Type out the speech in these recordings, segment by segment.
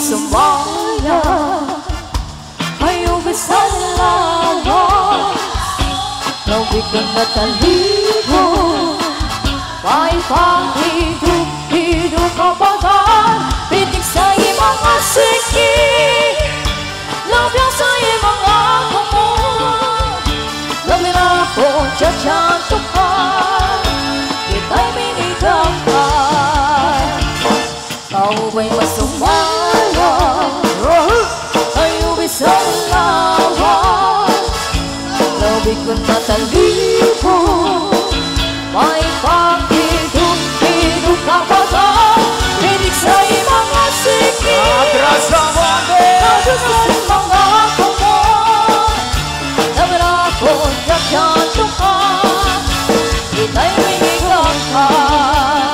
semuanya. Ayo bersama lebih kena talimu. Baiklah hidup kapakan Pitik saya mengasiki Lebih saya mengakumu Lebih aku cacat Tuhan Kita meninggalkan Kau bebas semuanya Ayo bisa lawan Lebih kena talimu Baiklah hidup kapakan Pitik saya mengasiki Terasa Lebih mengakumu Lebih aku cacat Tuhan Kita meninggalkan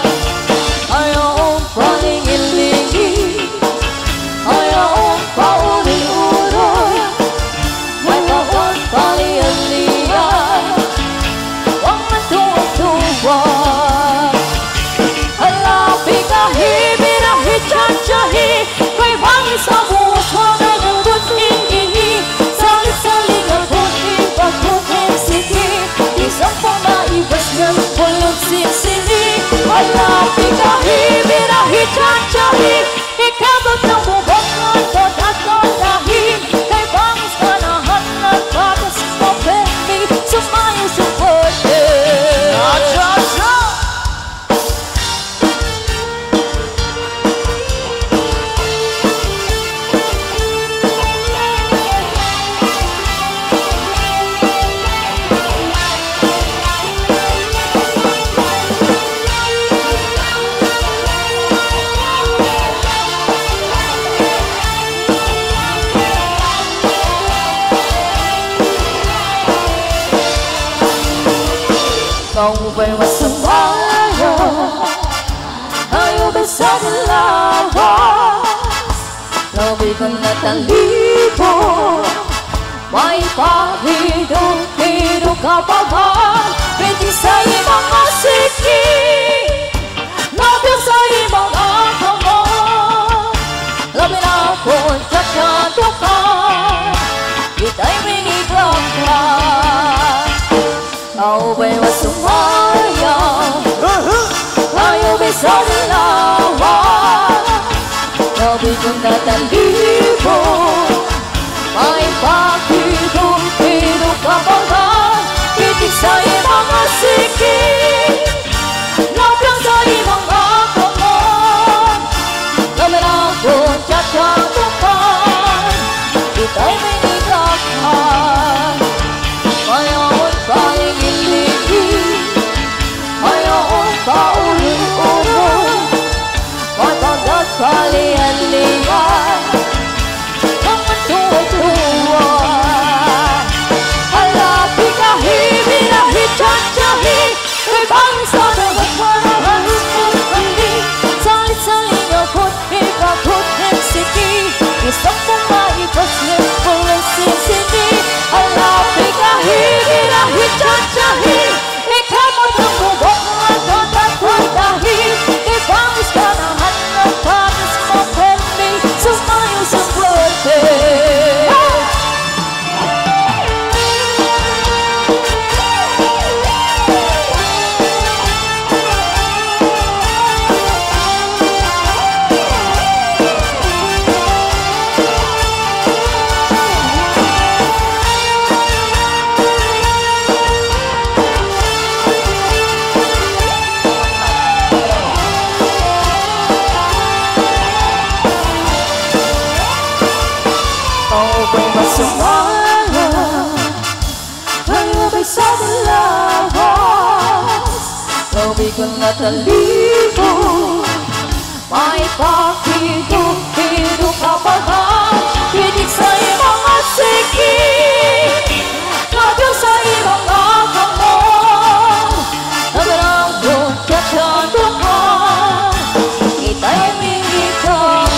Ayo paling ilingi Ayo paling urut Ayo paling liar Wang tua Alah bikahi birahi cacahi Kau bangi semua suara nurut ini Saling ngerti bakut sini Di sempurna ibasnya pulut sini Alah bikahi birahi cacahi Ika bertemu bangun todak dahi Kau bangi sekanahan batas kompeni Semuanya seperti Kau bebas semuanya Ayo bersama Lebih kena talimu Baiklah hidup kapakan Pitik saya mengasiki Lebih saya mengakumu Lebih aku cacat Tuhan Kita meninggalkan Kau bebas semuanya Ayo bisa dilawan Lebih kena talimu Baiklah hidup kapakan Pitik saya mengasiki Lebih saya mengakumu Lebih aku cacat Tuhan Kita meninggalkan Ayo paling ilingi Ayo paling urut Baiklah kalian lihat Jangan tua-tua Alah bikahi birahi cacahi Berbangsa dengan parahan seperti Saling bakut siki Disempurna ibasnya pulang sini Alah bikahi birahi cacahi Ika bertemu bangun todak dahi Dibangis kanahan batas kompeni Semuanya seperti semuanya Ayo bisa dilawan Lebih kena talimu Baiklah hidup kapakan Pitik saya mengasiki Lebih saya mengakumu Lebih aku cacat Tuhan Kita yang meninggalkan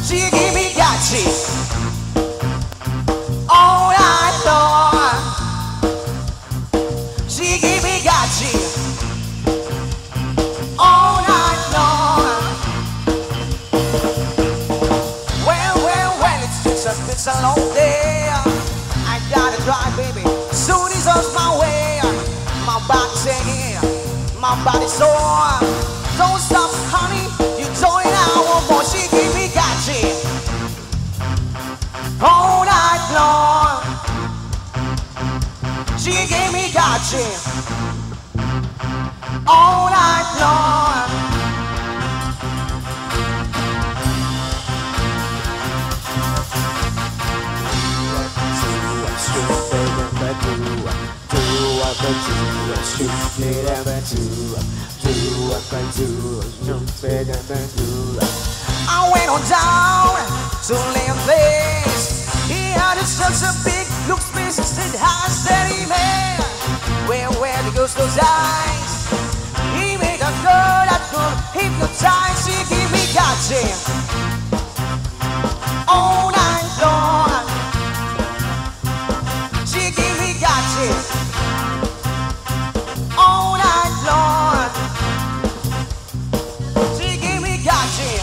She give me gotcha all night long. She give me gotcha all night long. Well, it's a long day. I gotta drive, baby. Soon is on my way. My body's aching, my body's sore. Don't stop, honey. You join out one more. She give me gotcha all night long. She gave me gotcha all night long. I went on down to Liam Place. He had such a big look space. He said, I said, he man, where the ghost those eyes? He made a girl that could hypnotize. She gave me gotcha all night long. She gave me gotcha all night long. She gave me gotcha.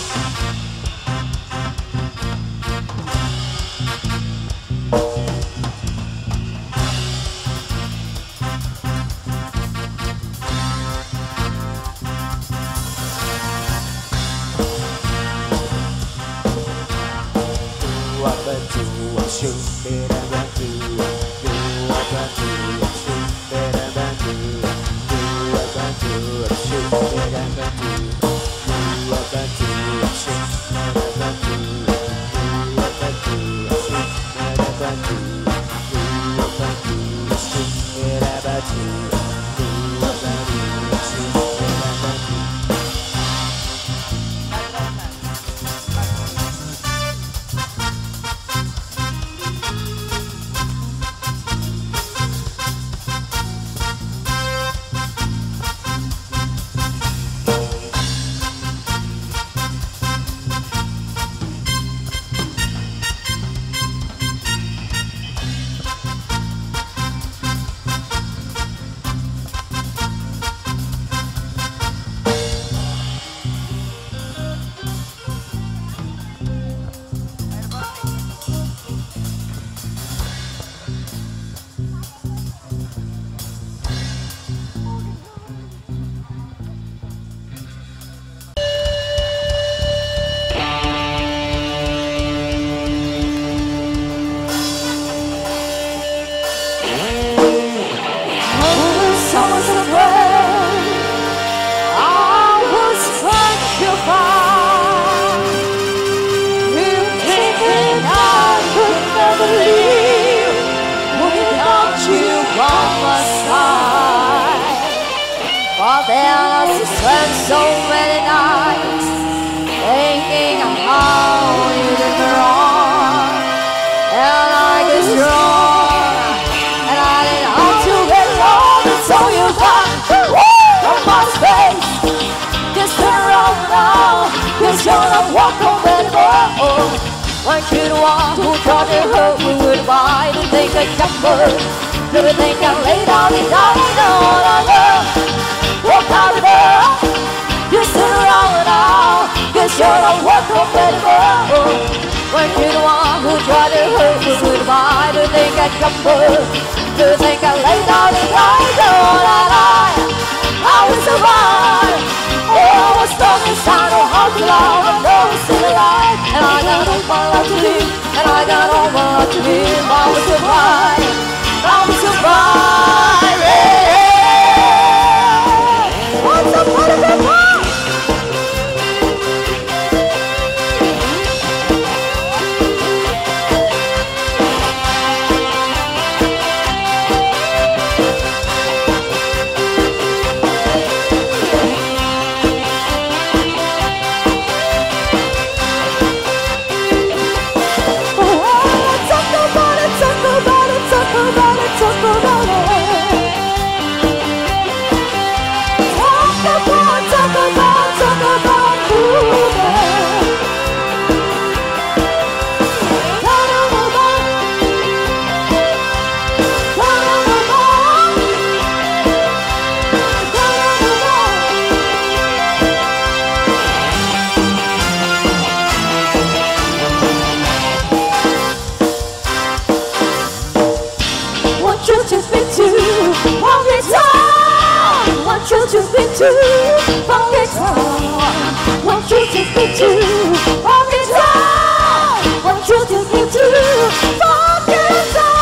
But then I spent so many nights thinking of how you did me wrong, and I get strong, and I didn't have to get along, and so you got from my space. Just turn around now, 'cause you're not welcome anymore. When you're the one who tried to hurt me goodbye, to think I jumper, to think I laid down and died, I know what I love. Walk out of there, just turn around now, 'cause you're not welcome anymore. When you're the one who tried to hurt me goodbye, to think I jumper, to think I laid down and died, I know what I lie. I will survive. Oh, I was stuck inside a hard cloud. I know it's still alive, and I got all my life to live, and I got all my life to live. I will survive. I will survive. Yeah. What's up, what is it? want you to be too. Want it all. Want you to be too. Want it all. Want you to be too. Want it all. Want you to be too. Want it all.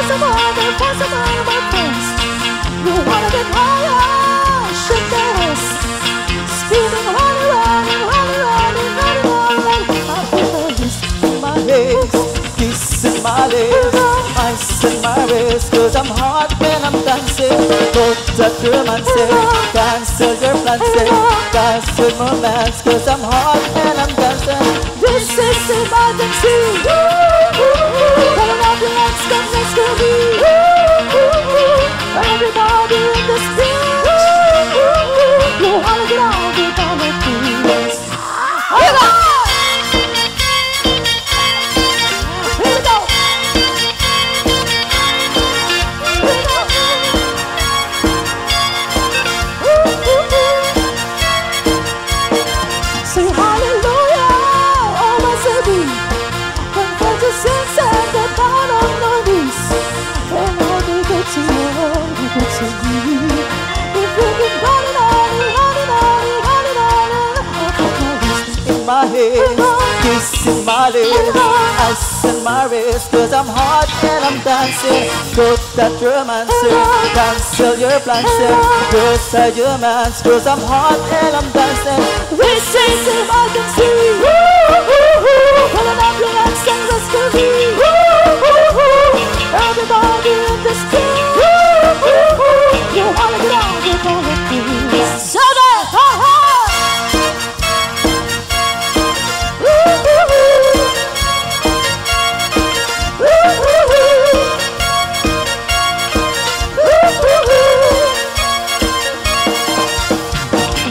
some other, for some other friends. You wanna get higher, shake that ass. Spinning round and round and round and round and round and round. I feel the kiss in my legs, kiss in my legs, ice in my wrist. 'Cause I'm hot when I'm dancing. Don't touch your man, say, cancel your plans, say, cancel romance. 'Cause I'm hot when I'm dancing. This is emergency. Calling out the lights, come next to me. Everybody in the street. You wanna get out, get on the feet. Here we go. Here we go. Say hallelujah, oh my baby. Confess your sins and get down on your knees. And all they get to know, they get to me. If you keep running on and running on and running on and in my head, kiss in my lips, ice in my wrist. 'Cause I'm hot and I'm dancing. Go that romancer, cancel your plans, go side your mans. 'Cause I'm hot and I'm dancing. This is emergency. Pulling up your legs and rescue me. Everybody in the street. You wanna get out, you wanna feel. So that, ha-ha.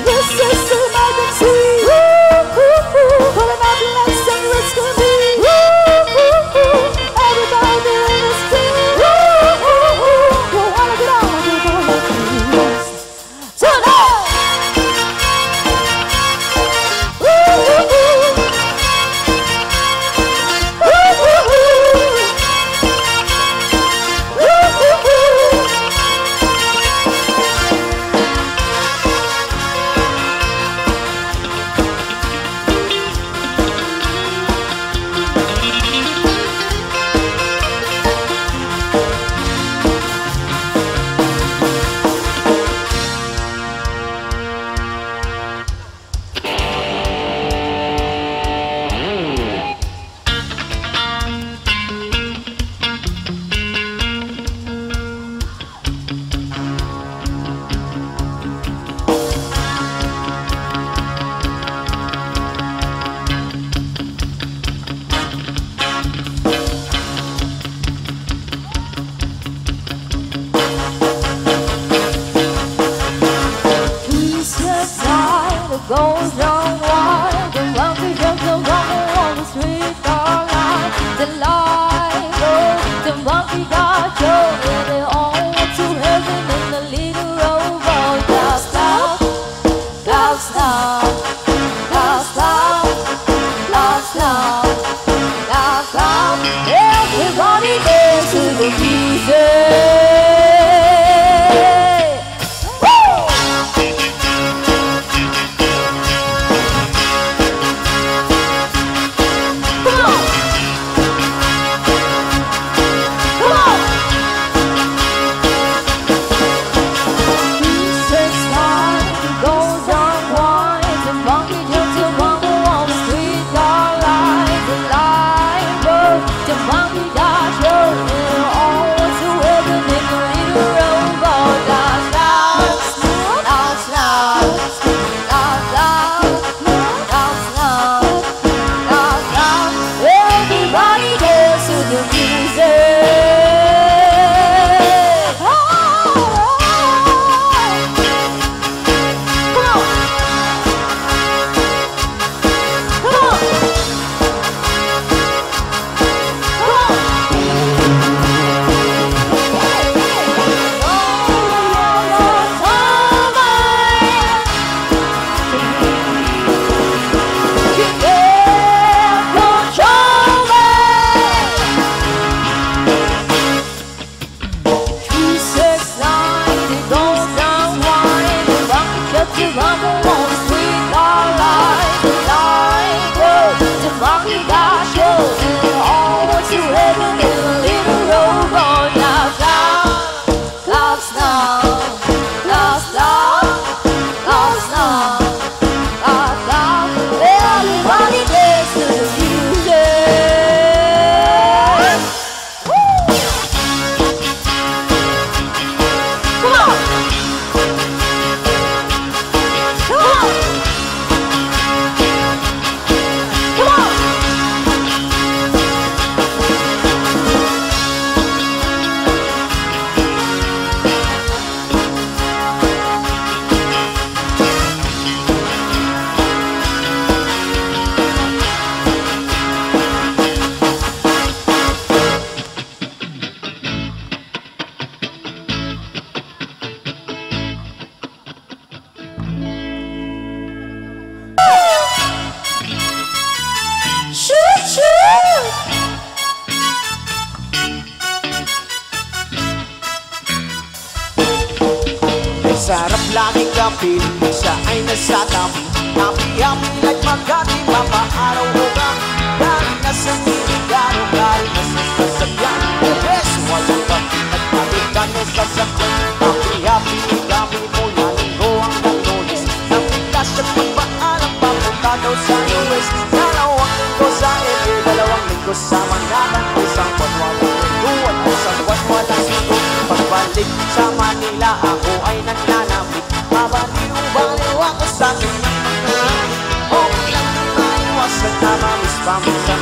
This is emergency. Pulling up your legs and rescue me. Everybody in the street. You wanna get out, you wanna feel. So now. Goes on wide, the wealthy just the one on the street all night. The light, the monkey got joke, and they all went to heaven in the little rowboat. Now stop, now stop, now stop, now stop, now stop. Everybody dance to the music. laging kapiling siya ay nasa tabi. Happy-happy like Makati, mapaaraw ko ka. Galing na sa Niligaro, galing na sa sasakyan. Yes, walang pati at palitan ng sasakyan. Happy-happy kami mula linggo hanggang Lunes. Nangtigas at magpaalam papunta daw sa US. Dalawang linggo sa LA, dalawang linggo sa Manila. Isang buwan walang lingguan, isang buwan walang singgo. Pagbalik sa Manila, ako ay naglalamig. Mabaliw-baliw ako sa aking okay lang di maiwasan na mamiss-pamisan.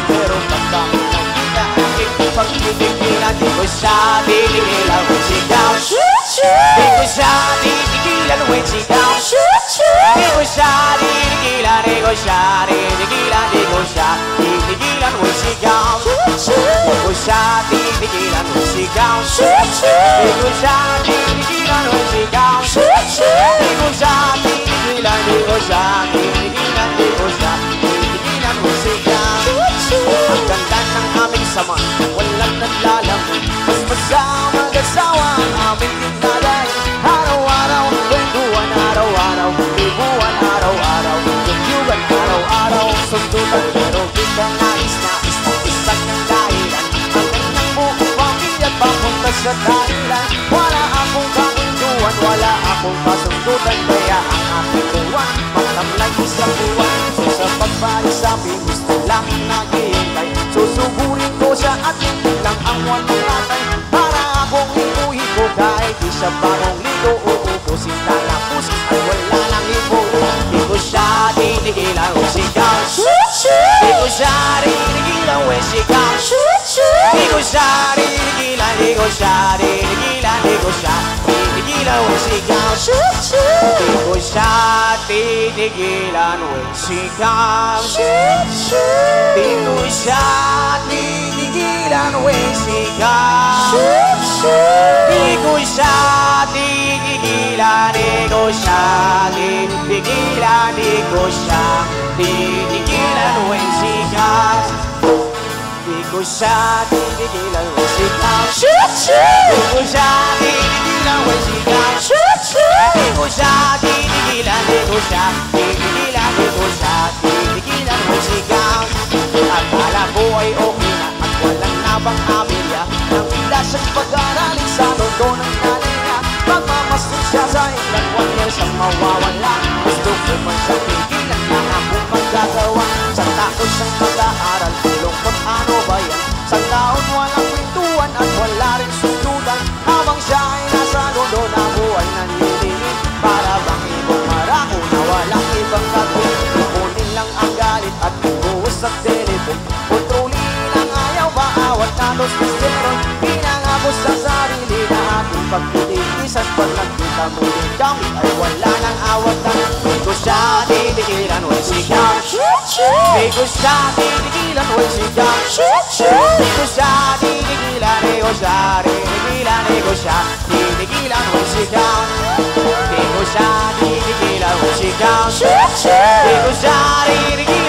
Pero pag kami nakita aking pagtitigilan, di ko siya titigilan when she down. Di ko siya titigilan when she down. Di ko siya titigilan, di ko siya titigilan, di ko siya titigilan when she down. Di ko siya titigilan when she down. Di ko siya titigilan when she down. Di ko siya titigilan, di ko siya titigilan, di ko siya titigilan when she down. Ang ganda ng aming sama, walang naglalamig. Mas masama mag-asawa ang aming dinalay. Araw-araw ang kwentuhan, araw-araw libuhan, araw-araw yugyugan, araw-araw sundutan. Pero di ka nais-nais na isang ng dahilan. Ang kanyang buong pamilya papunta sa dahilan. Wala akong kakwentuhan, wala akong kasundutan. Kaya ang aking buwan, matamlay isang buwan. Sa pagbalik sa amin, gusto lang naghihintay. Susugurin ko siya at hindi lang ang walang natay. Para akong hipo-hipo kahit di siya bagong ligo. Uubusin na lang pusis at wala nang hipo. Di ko siya tinigilan when she comes. Di ko siya tinigilan when she comes. Di ko siya tinigilan, di ko siya tinigilan, di ko siya tinigilan when she comes. Di ko siya tinigilan when she comes. Di ko siya tinigilan when she comes. Di ko siya tinigilan, di ko siya tinigilan, di ko siya tinigilan when she comes. Di ko siya tinigilan when she comes. Di ko siya tinigilan when she comes. Di ko siya tinigilan, di ko siya tinigilan, di ko siya tinigilan when she comes. Akala ko ay okay na at walang nabang abilya. Nang bigla siyang pag-aralin sa todo ng nanay niya. Magmamasok siya sa ilang buwan niya siyang mawawala. Gusto ko man siya pigilan, lang akong magagawa. Sa taon siyang mag-aaral, tulong kung ano ba yan. Sa taon walang pintuan at wala rin sundutan. Habang siya ay nasa lodo na buhay nanlililit. Para bang ibang marako na walang ibang gagawin. Kukunin lang ang galit at ibuhos sa telefon. Kontrolin ang ayaw, maawat na los misteron. Pinangako sa sarili na aking pagtitiisan. Pag nagkita muli kami ay wala nang awatan. Di ko siya titigilan when she comes. Di ko siya titigilan when she comes. Di ko siya titigilan, di ko siya titigilan, di ko siya titigilan when she comes. Di ko siya titigilan when she comes. Di ko siya titigilan.